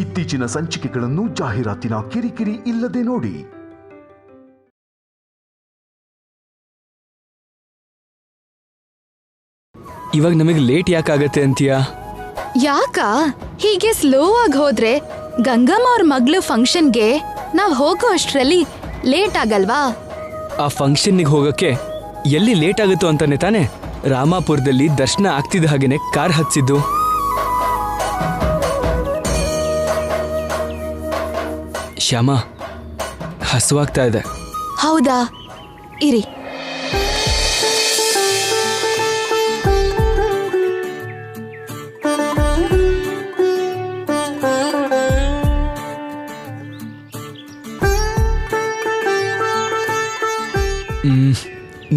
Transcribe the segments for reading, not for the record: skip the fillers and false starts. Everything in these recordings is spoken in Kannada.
ಇತ್ತೀಚಿನ ಸಂಚಿಕೆಗಳನ್ನು ಜಾಹೀರಾತಿನ ಕಿರಿಕಿರಿ ಇಲ್ಲದೆ ನೋಡಿ. ಇವಾಗ ನಮಗೆ ಲೇಟ್ ಯಾಕಾಗತ್ತೆ ಅಂತೀಯಾ? ಯಾಕ ಹೀಗೆ ಸ್ಲೋ ಆಗಿ ಹೋದ್ರೆ ಗಂಗಮ್ಮ ಅವ್ರ ಮಗ್ಳು ಫಂಕ್ಷನ್ಗೆ ನಾವ್ ಹೋಗೋ ಅಷ್ಟ್ರಲ್ಲಿ ಲೇಟ್ ಆಗಲ್ವಾ? ಆ ಫಂಕ್ಷನ್ನಿಗೆ ಹೋಗಕ್ಕೆ ಎಲ್ಲಿ ಲೇಟ್ ಆಗುತ್ತೋ ಅಂತಾನೆ ತಾನೆ ರಾಮಾಪುರದಲ್ಲಿ ದರ್ಶನ ಆಗ್ತಿದ್ದ ಹಾಗೇನೆ ಕಾರ್ ಹತ್ಸಿದ್ದು. ಶ್ಯಾಮ, ಹಸುವಾಗ್ತಾ ಇದೆ. ಹೌದಾ, ಇರಿ.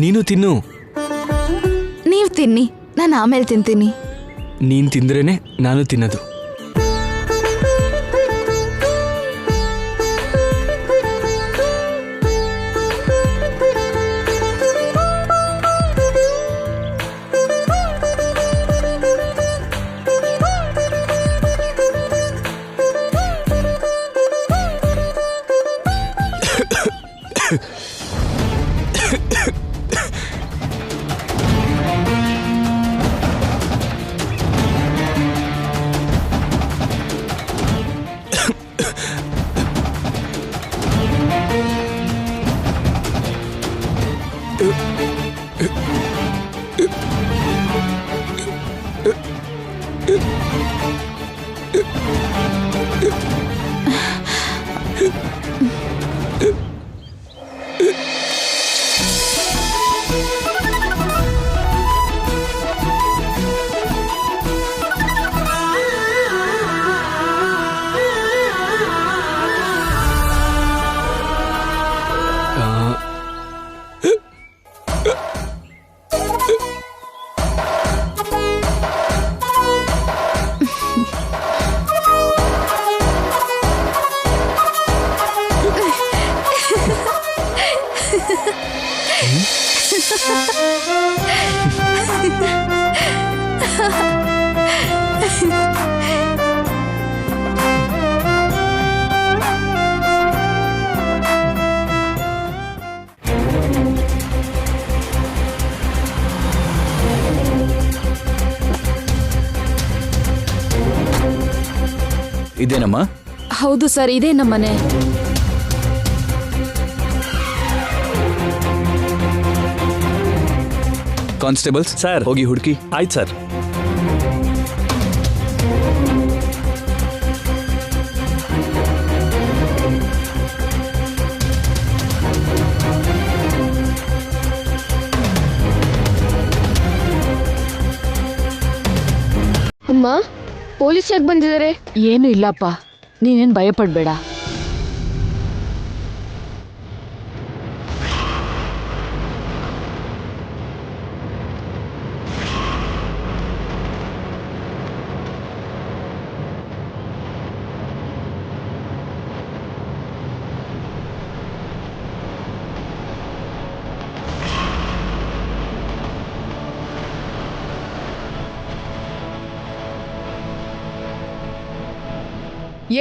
ನೀನು ತಿನ್ನು. ನೀವ್ ತಿನ್ನಿ, ನಾನು ಆಮೇಲೆ ತಿಂತೀನಿ. ನೀನ್ ತಿಂದ್ರೇನೆ ನಾನು ತಿನ್ನೋದು. ಇದೇನಮ್ಮ? ಹೌದು ಸರ್, ಇದೇ ನಮ್ಮನೆ. ಕಾನ್ಸ್ಟೇಬಲ್ಸ್ ಸರ್, ಹೋಗಿ ಹುಡುಕಿ. ಆಯ್ತು ಸರ್. ಅಮ್ಮ, ಪೊಲೀಸ್ ಯಾಕೆ ಬಂದಿದ್ದಾರೆ? ಏನು ಇಲ್ಲಪ್ಪ, ನೀನೇನು ಭಯಪಡಬೇಡ.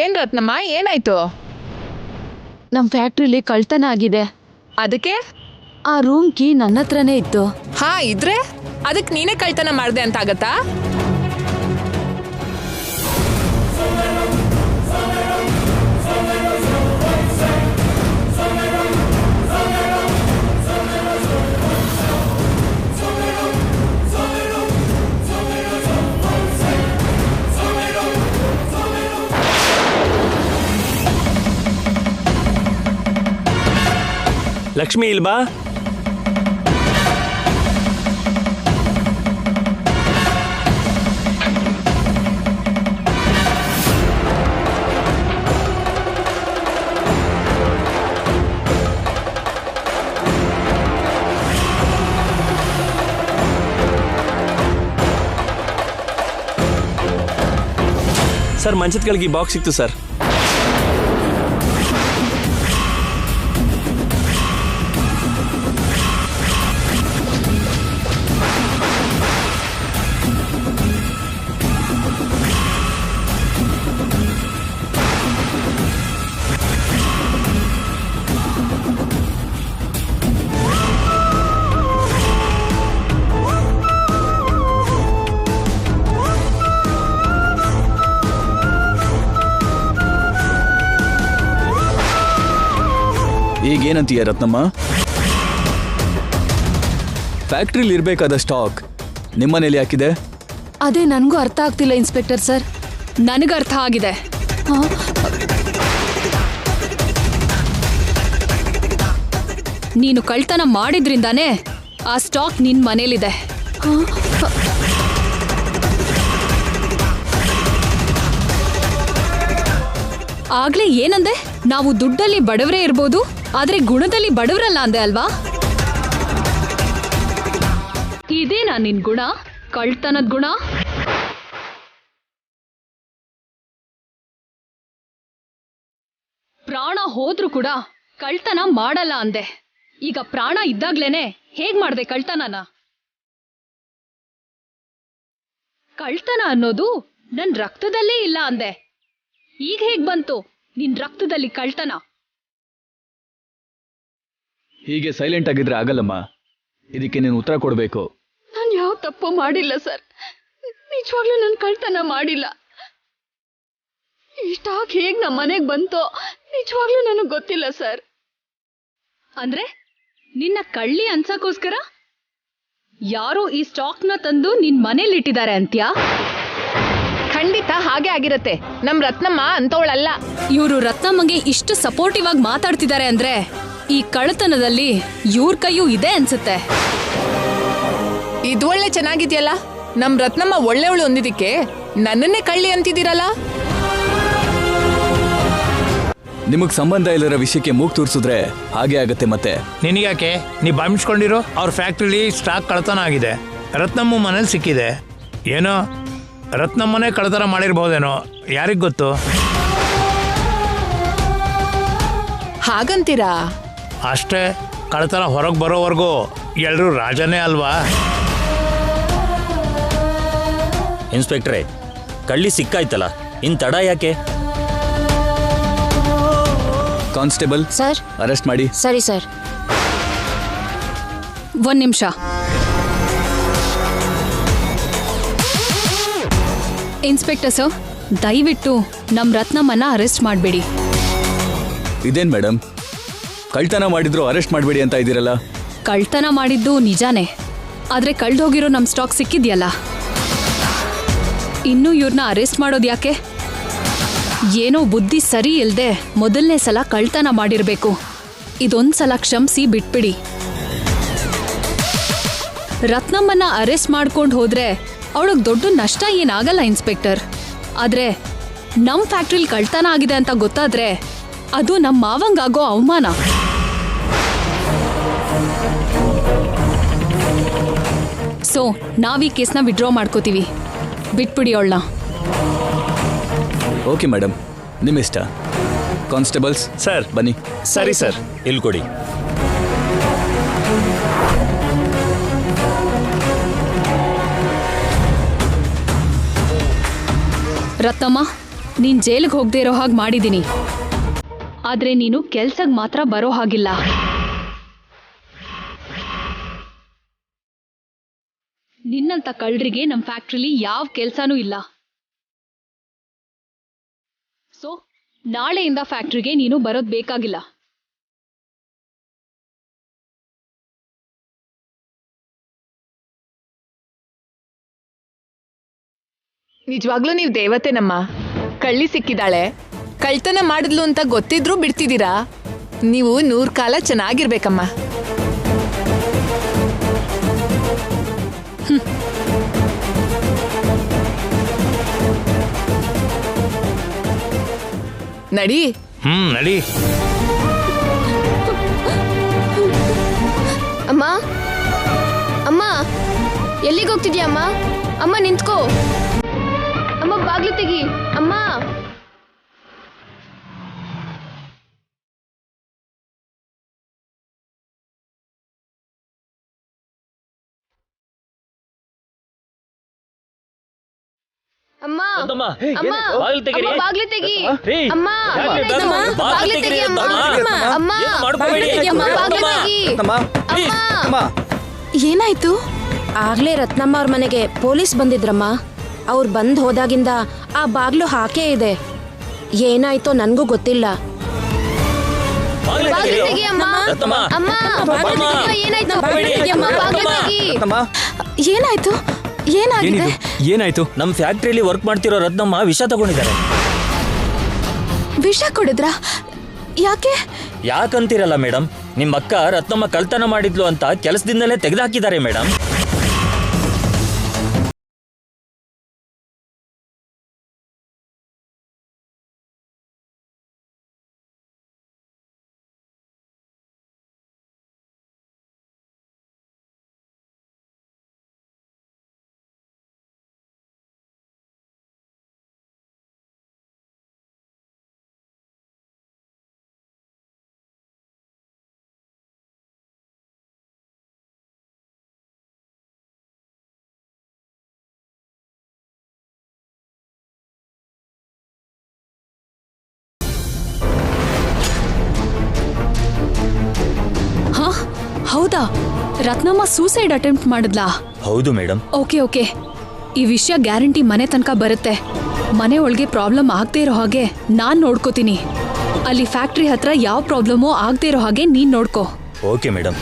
ಏನ್ ರತ್ನಮ್ಮ, ಏನಾಯ್ತು? ನಮ್ಮ ಫ್ಯಾಕ್ಟ್ರಿಲಿ ಕಳ್ತನ ಆಗಿದೆ. ಅದಕ್ಕೆ ಆ ರೂಮ್ ಕೀ ನನ್ನ ಹತ್ರನೇ ಇತ್ತು. ಹಾ, ಇದ್ರೆ ಅದಕ್ಕೆ ನೀನೇ ಕಳ್ತನ ಮಾಡ್ದೆ ಅಂತ ಆಗತ್ತಾ? ಲಕ್ಷ್ಮಿ, ಇಲ್ಬಾ. ಸರ್, ಮಂಚದ ಕೆಳಗೆ ಬಾಕ್ಸ್ ಸಿಕ್ತು ಸರ್. ಈಗೇನಂತೀಯ ರತ್ನಮ್ಮ? ಫ್ಯಾಕ್ಟ್ರಿಲಿ ಇರಬೇಕಾದ ಸ್ಟಾಕ್ ನಿಮ್ಮನೇಲಿ ಹಾಕಿದೆ? ಅದೇ ನನಗೂ ಅರ್ಥ ಆಗ್ತಿಲ್ಲ ಇನ್ಸ್ಪೆಕ್ಟರ್ ಸರ್. ನನಗೆ ಅರ್ಥ ಆಗಿದೆ. ನೀನು ಕಳ್ತನ ಮಾಡಿದ್ರಿಂದಾನೇ ಆ ಸ್ಟಾಕ್ ನಿನ್ ಮನೇಲಿದೆ. ಆಗ್ಲೇ ಏನಂದೆ? ನಾವು ದುಡ್ಡಲ್ಲಿ ಬಡವರೇ ಇರ್ಬೋದು, ಆದ್ರೆ ಗುಣದಲ್ಲಿ ಬಡವರಲ್ಲ ಅಂದೆ ಅಲ್ವಾ? ಇದೇನಾ ನಿನ್ ಗುಣ? ಕಳ್ತನದ ಗುಣ? ಪ್ರಾಣ ಹೋದ್ರೂ ಕೂಡ ಕಳ್ತನ ಮಾಡಲ್ಲ ಅಂದೆ. ಈಗ ಪ್ರಾಣ ಇದ್ದಾಗ್ಲೇನೆ ಹೇಗ್ ಮಾಡ್ದೆ ಕಳ್ತನನ? ಕಳ್ತನ ಅನ್ನೋದು ನನ್ ರಕ್ತದಲ್ಲೇ ಇಲ್ಲ ಅಂದೆ. ಈಗ ಹೇಗ್ ಬಂತು ನಿನ್ ರಕ್ತದಲ್ಲಿ ಕಳ್ತನ? ಹೀಗೆ ಸೈಲೆಂಟ್ ಆಗಿದ್ರೆ ಆಗಲ್ಲಮ್ಮ. ಇದಕ್ಕೆ ನೀನು ಉತ್ತರ ಕೊಡಬೇಕು. ನಾನು ಯಾವ ತಪ್ಪು ಮಾಡಿಲ್ಲ ಸರ್. ನಿಜವಾಗ್ಲೂ ನಾನು ಕಳ್ತನ ಮಾಡಿಲ್ಲ. ಈ ಸ್ಟಾಕ್ ಹೇಗ್ ನಮ್ಮ ಮನೆಗೆ ಬಂತೋ ನಿಜವಾಗ್ಲೂ ನನಗೆ ಗೊತ್ತಿಲ್ಲ ಸರ್. ಅಂದ್ರೆ ನಿನ್ನ ಕಳ್ಳಿ ಅನ್ಸಕ್ಕೋಸ್ಕರ ಯಾರೋ ಈ ಸ್ಟಾಕ್ನ ತಂದು ನಿನ್ ಮನೇಲಿ ಇಟ್ಟಿದ್ದಾರೆ ಅಂತ್ಯಾ? ಖಂಡಿತ ಹಾಗೆ ಆಗಿರತ್ತೆ. ನಮ್ ರತ್ನಮ್ಮ ಅಂತವಳಲ್ಲ. ಇವರು ರತ್ನಮ್ಮಂಗೆ ಇಷ್ಟು ಸಪೋರ್ಟಿವ್ ಆಗಿ ಮಾತಾಡ್ತಿದ್ದಾರೆ ಅಂದ್ರೆ ಈ ಕಳ್ಳತನದಲ್ಲಿ ಇವ್ರ ಕೈಯೂ ಇದೆ ಅನ್ಸುತ್ತೆ. ಇದು ಒಳ್ಳೆ ಚೆನ್ನಾಗಿದ್ಯಲ್ಲ. ನಮ್ ರತ್ನಮ್ಮ ಒಳ್ಳೆವಳು ಅಂದಿದ್ದಕ್ಕೆ ನನ್ನನ್ನೇ ಕಳ್ಳಿ ಅಂತಿದ್ದೀರಲ್ಲ. ನಿಮಗ್ ಸಂಬಂಧ ಇಲ್ಲರ ವಿಷಯಕ್ಕೆ ಮೂಗ್ ತೋರಿಸಿದ್ರೆ ಹಾಗೆ ಆಗತ್ತೆ. ಮತ್ತೆ ನಿನಗ್ಯಾಕೆ? ನೀ ಬಾಂಬಿಸ್ಕೊಂಡಿರೋ. ಅವ್ರ ಫ್ಯಾಕ್ಟ್ರಿಲಿ ಸ್ಟಾಕ್ ಕಳ್ತನ ಆಗಿದೆ, ರತ್ನಮ್ಮ ಮನೇಲಿ ಸಿಕ್ಕಿದೆ. ಏನೋ ರತ್ನಮ್ಮನೇ ಕಳ್ತನ ಮಾಡಿರ್ಬೋದೇನೋ, ಯಾರಿಗ್ ಗೊತ್ತು? ಹಾಗಂತೀರಾ? ಅಷ್ಟೇ, ಕಳ್ತನ ಹೊರಗೆ ಬರೋವರೆಗೂ ಎಲ್ರೂ ರಾಜನೇ ಅಲ್ವಾ? ಇನ್ಸ್ಪೆಕ್ಟ್ರೇ, ಕಳ್ಳಿ ಸಿಕ್ಕಾಯ್ತಲ್ಲ, ಇನ್ ತಡ ಯಾಕೆ? Constable sir. ಅರೆಸ್ಟ್ ಮಾಡಿ. ಸರಿ ಸರ್. ಒಂದ್ ನಿಮಿಷ. ಇನ್ಸ್ಪೆಕ್ಟರ್ ಸರ್, ದಯವಿಟ್ಟು ನಮ್ ರತ್ನಮ್ಮನ್ನ ಅರೆಸ್ಟ್ ಮಾಡಬೇಡಿ. ಇದೇನ್ ಮೇಡಮ್, ಕಳ್ತನ ಮಾಡಿದ್ರು ಅರೆಸ್ಟ್ ಮಾಡಬೇಡಿ ಅಂತ ಇದ್ದೀರಲ್ಲ? ಕಳ್ತನ ಮಾಡಿದ್ದು ನಿಜಾನೇ, ಆದ್ರೆ ಕಳ್ದೋಗಿರೋ ನಮ್ ಸ್ಟಾಕ್ ಸಿಕ್ಕಿದ್ಯಲ್ಲ, ಇನ್ನೂ ಇವ್ರನ್ನ ಅರೆಸ್ಟ್ ಮಾಡೋದು ಯಾಕೆ? ಏನೋ ಬುದ್ಧಿ ಸರಿ ಇಲ್ದೆ ಮೊದಲನೇ ಸಲ ಕಳ್ತನ ಮಾಡಿರ್ಬೇಕು. ಇದೊಂದ್ಸಲ ಕ್ಷಮಿಸಿ ಬಿಟ್ಬಿಡಿ. ರತ್ನಮ್ಮನ್ನ ಅರೆಸ್ಟ್ ಮಾಡ್ಕೊಂಡು ಹೋದ್ರೆ ಅವಳಿಗೆ ದೊಡ್ಡ ನಷ್ಟ ಏನಾಗಲ್ಲ ಇನ್ಸ್ಪೆಕ್ಟರ್. ಆದ್ರೆ ನಮ್ ಫ್ಯಾಕ್ಟ್ರಿಲಿ ಕಳ್ತನ ಆಗಿದೆ ಅಂತ ಗೊತ್ತಾದ್ರೆ ಅದು ನಮ್ಮ ಮಾವಂಗಾಗೋ ಅವಮಾನ. ಸೊ ನಾವೀ ಕೇಸ್ನ ವಿಡ್ರಾ ಮಾಡ್ಕೋತೀವಿ. ಬಿಟ್ಬಿಡಿ ಅವಳನ್ನ. ಓಕೆ ಮೇಡಮ್, ನಿಮ್ಮಿಷ್ಟ. ಕಾನ್ಸ್ಟೇಬಲ್ಸ್ ಸರ್ ಬನ್ನಿ. ಸರಿ ಸರ್, ಇಲ್ಲಿ ಕೊಡಿ. ರತ್ನಮ್ಮ, ನೀನ್ ಜೈಲಿಗೆ ಹೋಗದೆ ಇರೋ ಹಾಗೆ ಮಾಡಿದ್ದೀನಿ, ಆದ್ರೆ ನೀನು ಕೆಲ್ಸಕ್ಕೆ ಮಾತ್ರ ಬರೋ ಹಾಗಿಲ್ಲ. ನಿನ್ನಂತ ಕಳ್ಳರಿಗೆ ನಮ್ಮ ಫ್ಯಾಕ್ಟ್ರಿಲಿ ಯಾವ ಕೆಲ್ಸನೂ ಇಲ್ಲ. ಸೊ ನಾಳೆಯಿಂದ ಫ್ಯಾಕ್ಟ್ರಿಗೆ ನೀನು ಬರೋದ್ ಬೇಕಾಗಿಲ್ಲ. ನಿಜವಾಗ್ಲೂ ನೀವು ದೇವತೆನಮ್ಮ. ಕಳ್ಳಿ ಸಿಕ್ಕಿದಾಳೆ, ಕಳ್ತನ ಮಾಡಿದ್ಲು ಅಂತ ಗೊತ್ತಿದ್ರೂ ಬಿಡ್ತಿದ್ದೀರಾ. ನೀವು 100 ಕಾಲ ಚೆನ್ನಾಗಿರ್ಬೇಕಮ್ಮ. ನಡಿ. ನಡಿ. ಅಮ್ಮ ಅಮ್ಮ, ಎಲ್ಲಿಗೆ ಹೋಗ್ತಿದ್ಯಾ ಅಮ್ಮ? ಅಮ್ಮ ನಿಂತ್ಕೋ. ಅಮ್ಮ ಬಾಗ್ಲು ತೆಗಿ. ಅಮ್ಮ ಅಮ್ಮ ಅಮ್ಮ ಬಾಗ್ಲು ತೆಗಿ. ಅಮ್ಮ ಬಾಗ್ಲು ತೆಗಿ. ಅಮ್ಮ ಅಮ್ಮ ಬಾಗ್ಲು ತೆಗಿ. ಅಮ್ಮ. ಏನಾಯ್ತು? ಆಗ್ಲೇ ರತ್ನಮ್ಮ ಅವ್ರ ಮನೆಗೆ ಪೊಲೀಸ್ ಬಂದಿದ್ರಮ್ಮ. ಅವ್ರು ಬಂದ್ ಹೋದಾಗಿಂದ ಆ ಬಾಗ್ಲು ಹಾಕೇ ಇದೆ. ಏನಾಯ್ತೋ ನನ್ಗೂ ಗೊತ್ತಿಲ್ಲ. ಬಾಗ್ಲು ತೆಗಿ ಅಮ್ಮ. ರತ್ನಮ್ಮ. ಅಮ್ಮ, ಬಾಮ್ಮ. ಏನಾಯ್ತು? ಹೋಗ್ಬೇಡಿ. ಅಮ್ಮ, ಬಾಗ್ಲು ರತ್ನಮ್ಮ. ತೆಗಿ. ಏನಾಯ್ತು ಏನಾಗಿದೆ ಏನಿದು ಏನಾಯ್ತು? ನಮ್ಮ ಫ್ಯಾಕ್ಟ್ರಿಯಲ್ಲಿ ವರ್ಕ್ ಮಾಡ್ತಿರೋ ರತ್ನಮ್ಮ ವಿಷ ತಗೊಂಡಿದ್ದಾರೆ. ವಿಷ ಕುಡಿದ್ರಾ? ಯಾಕೆ? ಯಾಕಂತೀರಲ್ಲ ಮೇಡಮ್, ನಿಮ್ಮ ಅಕ್ಕ ರತ್ನಮ್ಮ ಕಳ್ತನ ಮಾಡಿದ್ಲು ಅಂತ ಕೆಲಸದಿಂದಲೇ ತೆಗೆದುಹಾಕಿದ್ದಾರೆ ಮೇಡಮ್. ಹೌದಾ? ರತ್ನಮ್ಮ ಸೂಸೈಡ್ ಅಟೆಂಪ್ಟ್ ಮಾಡಿದ್ಲಾ? ಹೌದು ಮೇಡಮ್. ಓಕೆ. ಈ ವಿಷಯ ಗ್ಯಾರಂಟಿ ಮನೆ ತನಕ ಬರುತ್ತೆ. ಮನೆ ಒಳಗೆ ಪ್ರಾಬ್ಲಮ್ ಆಗದೆ ಇರೋ ಹಾಗೆ ನಾನ್ ನೋಡ್ಕೋತೀನಿ. ಅಲ್ಲಿ ಫ್ಯಾಕ್ಟ್ರಿ ಹತ್ರ ಯಾವ ಪ್ರಾಬ್ಲಮೂ ಆಗದೆ ಇರೋ ಹಾಗೆ ನೀನ್ ನೋಡ್ಕೋ. Okay madam.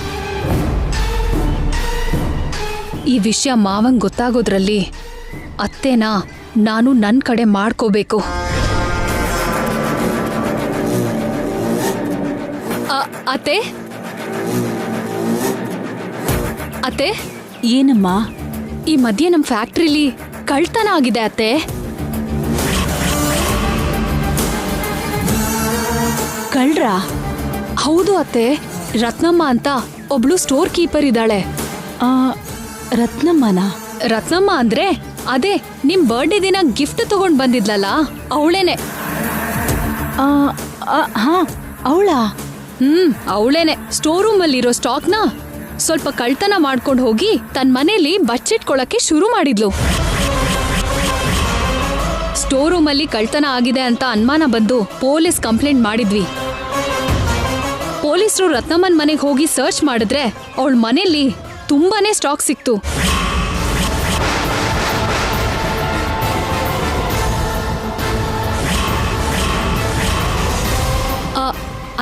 ಈ ವಿಷಯ ಮಾವಂಗ್ ಗೊತ್ತಾಗೋದ್ರಲ್ಲಿ ಅತ್ತೇನಾ ನಾನು ನನ್ ಕಡೆ ಮಾಡ್ಕೋಬೇಕು. ಅತ್ತೆ ಅತ್ತೆ. ಏನಮ್ಮ? ಈ ಮಧ್ಯೆ ನಮ್ ಫ್ಯಾಕ್ಟ್ರಿಲಿ ಕಳ್ತನ ಆಗಿದೆ ಅತ್ತೆ. ಕಳ್ರ? ಹೌದು ಅತ್ತೆ. ರತ್ನಮ್ಮ ಅಂತ ಒಬ್ಳು ಸ್ಟೋರ್ ಕೀಪರ್ ಇದ್ದಾಳೆ. ರತ್ನಮ್ಮನ? ರತ್ನಮ್ಮ ಅಂದ್ರೆ ಅದೇ ನಿಮ್ ಬರ್ಡೇ ದಿನ ಗಿಫ್ಟ್ ತಗೊಂಡ್ ಬಂದಿದ್ಲಲ್ಲ, ಅವಳೇನೆ. ಹಾ, ಅವಳಾ? ಅವಳೇನೆ. ಸ್ಟೋರ್ ರೂಮ್ ಅಲ್ಲಿರೋ ಸ್ಟಾಕ್ನ ಸ್ವಲ್ಪ ಕಳ್ತನ ಮಾಡ್ಕೊಂಡು ಹೋಗಿ ತನ್ನ ಮನೇಲಿ ಬಚ್ಚಿಟ್ಕೊಳಕ್ಕೆ ಶುರು ಮಾಡಿದ್ಲು. ಸ್ಟೋರ್ ರೂಮ್ ಅಲ್ಲಿ ಕಳ್ತನ ಆಗಿದೆ ಅಂತ ಅನುಮಾನ ಬಂದು ಪೊಲೀಸ್ ಕಂಪ್ಲೇಂಟ್ ಮಾಡಿದ್ವಿ. ಪೊಲೀಸರು ರತ್ನಮ್ಮನ್ ಮನೆಗೆ ಹೋಗಿ ಸರ್ಚ್ ಮಾಡಿದ್ರೆ ಅವಳ ಮನೇಲಿ ತುಂಬಾನೇ ಸ್ಟಾಕ್ ಸಿಕ್ತು.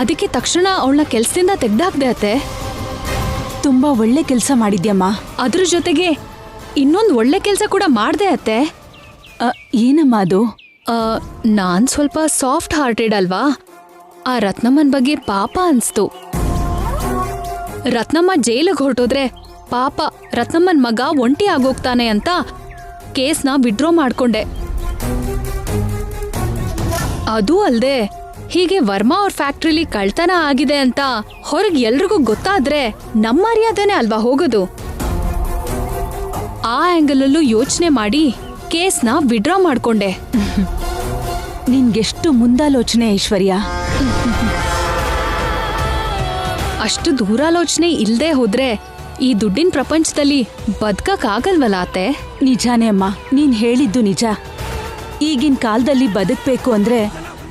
ಅದಕ್ಕೆ ತಕ್ಷಣ ಅವಳನ್ನ ಕೆಲ್ಸದಿಂದ ತೆಗ್ದಾಕ್ದೆ ಅತ್ತೆ. ತುಂಬಾ ಒಳ್ಳೆ ಕೆಲಸ ಮಾಡಿದ್ಯಮ್ಮ. ಅದ್ರ ಜೊತೆಗೆ ಇನ್ನೊಂದು ಒಳ್ಳೆ ಕೆಲಸ ಕೂಡ ಮಾಡ್ದೆ ಅತ್ತೆ. ಏನಮ್ಮ ಅದು? ನಾನ್ ಸ್ವಲ್ಪ ಸಾಫ್ಟ್ ಹಾರ್ಟೆಡ್ ಅಲ್ವಾ, ಆ ರತ್ನಮ್ಮನ್ ಬಗ್ಗೆ ಪಾಪ ಅನ್ಸ್ತು. ರತ್ನಮ್ಮ ಜೈಲಿಗೆ ಹೊರಟೋದ್ರೆ ಪಾಪ ರತ್ನಮ್ಮನ್ ಮಗ ಒಂಟಿ ಆಗೋಗ್ತಾನೆ ಅಂತ ಕೇಸ್ನ ವಿಡ್ರಾ ಮಾಡ್ಕೊಂಡೆ. ಅದೂ ಅಲ್ದೆ ಹೀಗೆ ವರ್ಮಾ ಅವ್ರ ಫ್ಯಾಕ್ಟ್ರಿಲಿ ಕಳ್ತನ ಆಗಿದೆ ಅಂತ ಹೊರಗೆ ಎಲ್ರಿಗೂ ಗೊತ್ತಾದ್ರೆ ನಮ್ಮ ಮರ್ಯಾದೆನೇ ಅಲ್ವಾ ಹೋಗೋದು. ಆ ಆಂಗಲಲ್ಲೂ ಯೋಚನೆ ಮಾಡಿ ಕೇಸ್ನ ವಿಡ್ರಾ ಮಾಡ್ಕೊಂಡೆ. ನಿನ್ಗೆಷ್ಟು ಮುಂದಾಲೋಚನೆ ಐಶ್ವರ್ಯ. ಅಷ್ಟು ದೂರಾಲೋಚನೆ ಇಲ್ದೇ ಹೋದ್ರೆ ಈ ದುಡ್ಡಿನ ಪ್ರಪಂಚದಲ್ಲಿ ಬದುಕಕ್ಕಾಗಲ್ವಲ್ಲ ಅತ್ತೆ? ನಿಜಾನೇ ಅಮ್ಮ, ನೀನ್ ಹೇಳಿದ್ದು ನಿಜ. ಈಗಿನ ಕಾಲದಲ್ಲಿ ಬದುಕಬೇಕು ಅಂದ್ರೆ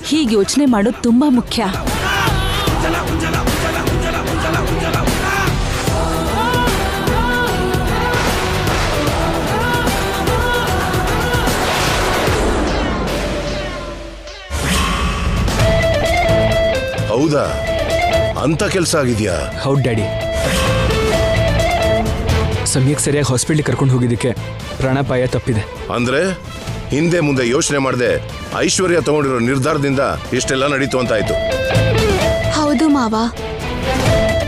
ಹೀಗೆ ಯೋಚನೆ ಮಾಡೋದು ತುಂಬಾ ಮುಖ್ಯ. ಹೌದಾ? ಅಂತ ಕೆಲಸ ಆಗಿದ್ಯಾ? ಹೌದು ಡ್ಯಾಡಿ. ಸಮಯಕ್ಕೆ ಸರಿಯಾಗಿ ಹಾಸ್ಪಿಟ್ಲಿಗೆ ಕರ್ಕೊಂಡು ಹೋಗಿದ್ದಕ್ಕೆ ಪ್ರಾಣಾಪಾಯ ತಪ್ಪಿದೆ. ಅಂದ್ರೆ ಹಿಂದೆ ಮುಂದೆ ಯೋಚನೆ ಮಾಡದೆ ಐಶ್ವರ್ಯ ತಗೊಂಡಿರೋ ನಿರ್ಧಾರದಿಂದ ಇಷ್ಟೆಲ್ಲ ನಡೀತು ಅಂತಾಯ್ತು. ಹೌದು ಮಾವ.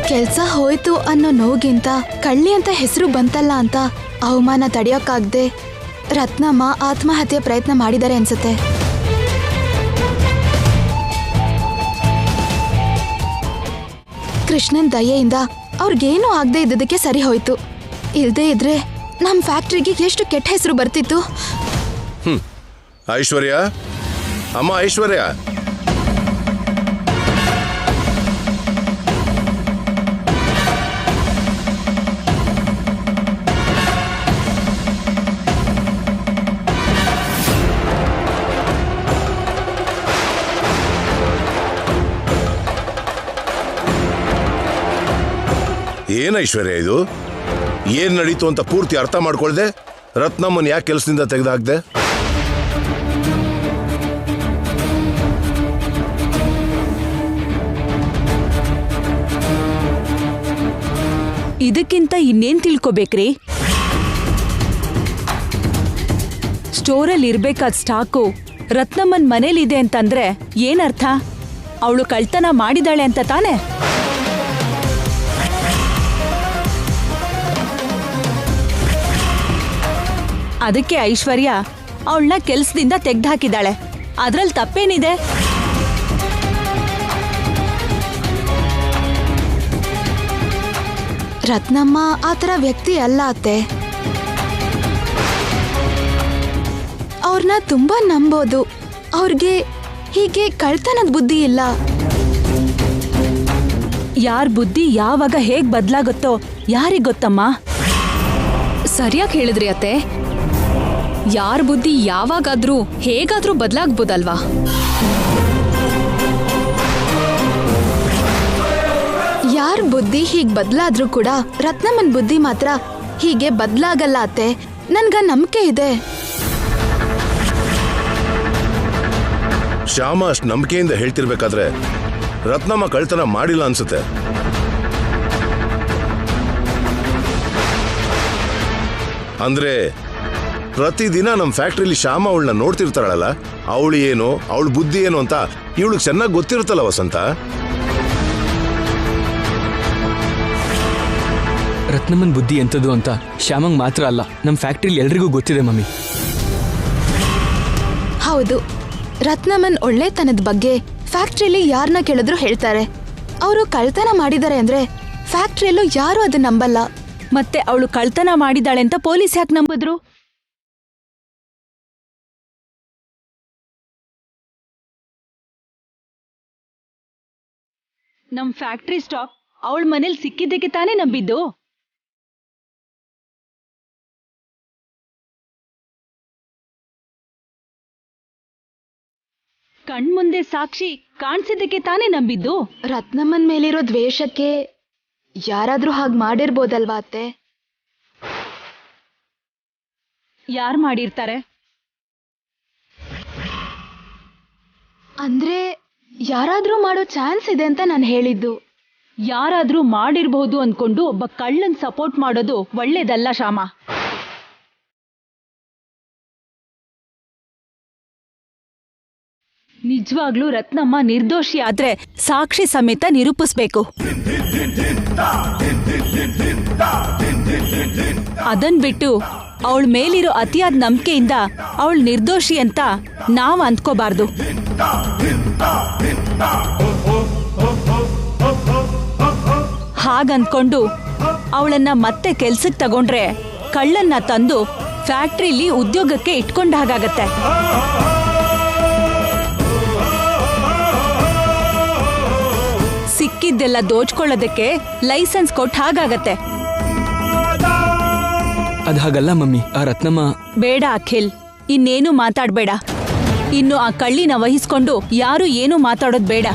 ಕೆಲ್ಸ ಹೋಯ್ತು ಅನ್ನೋ ನೋಗಿಂತ ಕಳ್ಳಿ ಅಂತ ಹೆಸರು ಬಂತಲ್ಲ ಅಂತ ಅವಮಾನ ತಡೆಯೋಕ್ಕಾಗ್ದೆ ರತ್ನಮ್ಮ ಆತ್ಮಹತ್ಯೆ ಪ್ರಯತ್ನ ಮಾಡಿದ್ದಾರೆ ಅನ್ಸುತ್ತೆ. ಕೃಷ್ಣನ್ ದಯೆಯಿಂದ ಅವ್ರಿಗೇನು ಆಗದೆ ಇದ್ದದಕ್ಕೆ ಸರಿ ಹೋಯ್ತು. ಇಲ್ದೇ ಇದ್ರೆ ನಮ್ ಫ್ಯಾಕ್ಟ್ರಿಗೆ ಎಷ್ಟು ಕೆಟ್ಟ ಹೆಸರು ಬರ್ತಿತ್ತು. ಐಶ್ವರ್ಯ, ಅಮ್ಮ ಐಶ್ವರ್ಯ, ಏನ್ ಐಶ್ವರ್ಯ ಇದು? ಏನ್ ನಡೀತು ಅಂತ ಪೂರ್ತಿ ಅರ್ಥ ಮಾಡ್ಕೊಳ್ದೆ ರತ್ನಮ್ಮನ್ ಯಾಕೆ ಕೆಲಸದಿಂದ ತೆಗೆದಾಕ್ದೆ? ಇದಕ್ಕಿಂತ ಇನ್ನೇನ್ ತಿಳ್ಕೊಬೇಕ್ರಿ? ಸ್ಟೋರಲ್ಲಿ ಇರ್ಬೇಕಾದ ಸ್ಟಾಕು ರತ್ನಮ್ಮನ್ ಮನೇಲಿದೆ ಅಂತಂದ್ರೆ ಏನರ್ಥ? ಅವಳು ಕಳ್ತನ ಮಾಡಿದಾಳೆ ಅಂತ ತಾನೆ? ಅದಕ್ಕೆ ಐಶ್ವರ್ಯ ಅವಳನ್ನ ಕೆಲ್ಸದಿಂದ ತೆಗ್ದಾಕಿದ್ದಾಳೆ. ಅದ್ರಲ್ಲಿ ತಪ್ಪೇನಿದೆ? ರತ್ನಮ್ಮ ಆ ಥರ ವ್ಯಕ್ತಿ ಅಲ್ಲ ಅತ್ತೆ. ಅವ್ರನ್ನ ತುಂಬಾ ನಂಬೋದು. ಅವ್ರಿಗೆ ಹೀಗೆ ಕಳ್ತನದ ಬುದ್ಧಿ ಇಲ್ಲ. ಯಾರ್ ಬುದ್ಧಿ ಯಾವಾಗ ಹೇಗ್ ಬದ್ಲಾಗುತ್ತೋ ಯಾರಿಗ್ ಗೊತ್ತಮ್ಮ? ಸರಿಯಾಗಿ ಹೇಳಿದ್ರಿ ಅತ್ತೆ. ಯಾರ ಬುದ್ಧಿ ಯಾವಾಗಾದ್ರೂ ಹೇಗಾದ್ರೂ ಬದಲಾಗ್ಬೋದಲ್ವಾ? ಯಾರ ಬುದ್ಧಿ ಹೀಗ್ ಬದ್ಲಾದ್ರೂ ಕೂಡ ರತ್ನಮ್ಮನ್ ಬುದ್ಧಿ ಮಾತ್ರ ಹೀಗೆ ಬದ್ಲಾಗಲ್ಲ ಅತ್ತೆ. ನನ್ಗ ನಂಬಿಕೆ ಇದೆ. ಶ್ಯಾಮ ಅಷ್ಟು ನಂಬಿಕೆಯಿಂದ ಹೇಳ್ತಿರ್ಬೇಕಾದ್ರೆ ರತ್ನಮ್ಮ ಕಳ್ತನ ಮಾಡಿಲ್ಲ ಅನ್ಸುತ್ತೆ. ಅಂದ್ರೆ ಪ್ರತಿದಿನ ನಮ್ಮ ಫ್ಯಾಕ್ಟ್ರಿಲಿ ಶ್ಯಾಮ ಅವಳನ್ನ ನೋಡ್ತಿರ್ತಾಳಲ್ಲ, ಅವಳು ಏನು ಅವಳ ಬುದ್ಧಿ ಏನು ಅಂತ ಇವಳಿಗೆ ಚೆನ್ನಾಗಿ ಗೊತ್ತಿರುತ್ತಲ್ಲ ವಸಂತ. ರತ್ನಮ್ಮನ್ ಬುದ್ಧಿ ಎಂತದು ಅಂತ ಶ್ಯಾಮಂಗ್ ಮಾತ್ರ ಅಲ್ಲ, ನಮ್ಮ ಫ್ಯಾಕ್ಟ್ರಿಲಿ ಎಲ್ರಿಗೂ ಗೊತ್ತಿದೆ ಮಮ್ಮಿ. ಹೌದು, ರತ್ನಮ್ಮನ್ ಒಳ್ಳೆತನದ ಬಗ್ಗೆ ಫ್ಯಾಕ್ಟ್ರಿಲಿ ಯಾರನ್ನ ಕೇಳಿದ್ರು ಹೇಳ್ತಾರೆ. ಅವರು ಕಳ್ತನ ಮಾಡಿದ್ದಾರೆ ಅಂದ್ರೆ ಫ್ಯಾಕ್ಟ್ರಿಯಲ್ಲೂ ಯಾರು ಅದನ್ನ ನಂಬಲ್ಲ. ಮತ್ತೆ ಅವಳು ಕಳ್ತನ ಮಾಡಿದಾಳೆ ಅಂತ ಪೊಲೀಸ್ ಯಾಕೆ ನಂಬಿದ್ರು? ನಮ್ ಫ್ಯಾಕ್ಟ್ರಿ ಸ್ಟಾಕ್ ಅವಳ ಮನೇಲಿ ಸಿಕ್ಕಿದ್ದಕ್ಕೆ ತಾನೇ ನಂಬಿದ್ದು. ಕಣ್ಮುಂದೆ ಸಾಕ್ಷಿ ಕಾಣಿಸಿದ್ದಕ್ಕೆ ತಾನೇ ನಂಬಿದ್ದು. ರತ್ನಮ್ಮನ್ ಮೇಲಿರೋ ದ್ವೇಷಕ್ಕೆ ಯಾರಾದ್ರೂ ಹಾಗೆ ಮಾಡಿರ್ಬೋದಲ್ವಾ ಅತ್ತೆ? ಯಾರು ಮಾಡಿರ್ತಾರೆ? ಅಂದ್ರೆ ಯಾರಾದ್ರೂ ಮಾಡೋ ಚಾನ್ಸ್ ಇದೆ ಅಂತ ನಾನು ಹೇಳಿದ್ದು. ಯಾರಾದ್ರೂ ಮಾಡಿರ್ಬಹುದು ಅನ್ಕೊಂಡು ಒಬ್ಬ ಕಳ್ಳನ್ ಸಪೋರ್ಟ್ ಮಾಡೋದು ಒಳ್ಳೇದಲ್ಲ ಶ್ಯಾಮ. ನಿಜವಾಗ್ಲೂ ರತ್ನಮ್ಮ ನಿರ್ದೋಷಿ ಆದ್ರೆ ಸಾಕ್ಷಿ ಸಮೇತ ನಿರೂಪಿಸ್ಬೇಕು. ಅದನ್ ಬಿಟ್ಟು ಅವಳ ಮೇಲಿರೋ ಅತಿಯಾದ ನಂಬಿಕೆಯಿಂದ ಅವಳು ನಿರ್ದೋಷಿ ಅಂತ ನಾವ್ ಅಂದ್ಕೋಬಾರ್ದು. ಹಾಗಂದ್ಕೊಂಡು ಅವಳನ್ನ ಮತ್ತೆ ಕೆಲ್ಸಕ್ಕೆ ತಗೊಂಡ್ರೆ ಕಳ್ಳನ್ನ ತಂದು ಫ್ಯಾಕ್ಟ್ರಿಲಿ ಉದ್ಯೋಗಕ್ಕೆ ಇಟ್ಕೊಂಡ ಹಾಗಾಗತ್ತೆ. ಸಿಕ್ಕಿದ್ದೆಲ್ಲ ದೋಚ್ಕೊಳ್ಳೋದಕ್ಕೆ ಲೈಸೆನ್ಸ್ ಕೊಟ್ಟು ಹಾಗಾಗತ್ತೆ. ಅದ್ ಹಾಗಲ್ಲ ಮಮ್ಮಿ, ಆ ರತ್ನಮ್ಮ. ಬೇಡ ಅಖಿಲ್, ಇನ್ನೇನು ಮಾತಾಡ್ಬೇಡ. ಇನ್ನು ಆ ಕಳ್ಳಿನ ವಹಿಸ್ಕೊಂಡು ಯಾರು ಏನು ಮಾತಾಡೋದ್ ಬೇಡ.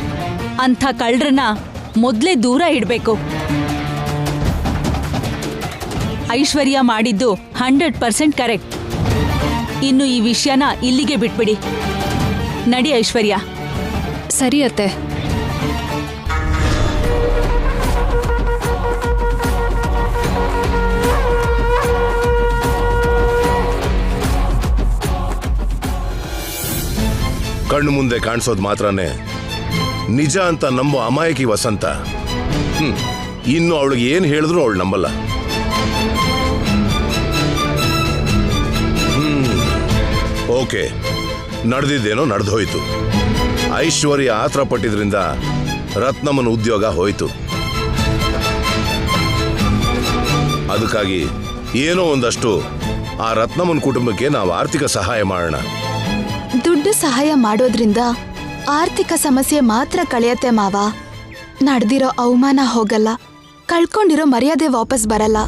ಅಂಥ ಕಳ್ಳರನ್ನ ಮೊದ್ಲೇ ದೂರ ಇಡ್ಬೇಕು. ಐಶ್ವರ್ಯ ಮಾಡಿದ್ದು 100% ಕರೆಕ್ಟ್. ಇನ್ನು ಈ ವಿಷಯನ ಇಲ್ಲಿಗೆ ಬಿಟ್ಬಿಡಿ. ನಡಿ ಐಶ್ವರ್ಯ. ಸರಿ ಅತ್ತೆ. ಕಣ್ಣು ಮುಂದೆ ಕಾಣಿಸೋದು ಮಾತ್ರನೇ ನಿಜ ಅಂತ ನಂಬೋ ಅಮಾಯಕಿ ವಸಂತ. ಇನ್ನು ಅವಳಿಗೆ ಏನು ಹೇಳಿದ್ರು ಅವಳು ನಂಬಲ್ಲ. ಓಕೆ, ನಡೆದಿದ್ದೇನೋ ನಡೆದೋಯ್ತು. ಐಶ್ವರ್ಯ ಆತರ ಪಟ್ಟಿದ್ರಿಂದ ರತ್ನಮ್ಮನ ಉದ್ಯೋಗ ಹೋಯ್ತು. ಅದಕ್ಕಾಗಿ ಏನೋ ಒಂದಷ್ಟು ಆ ರತ್ನಮ್ಮನ ಕುಟುಂಬಕ್ಕೆ ನಾವು ಆರ್ಥಿಕ ಸಹಾಯ ಮಾಡೋಣ. ದುಡ್ಡು ಸಹಾಯ ಮಾಡೋದ್ರಿಂದ ಆರ್ಥಿಕ ಸಮಸ್ಯೆ ಮಾತ್ರ ಕಳೆಯತ್ತೆ ಮಾವ. ನಡೆದಿರೋ ಅವಮಾನ ಹೋಗಲ್ಲ, ಕಳ್ಕೊಂಡಿರೋ ಮರ್ಯಾದೆ ವಾಪಸ್ ಬರಲ್ಲ.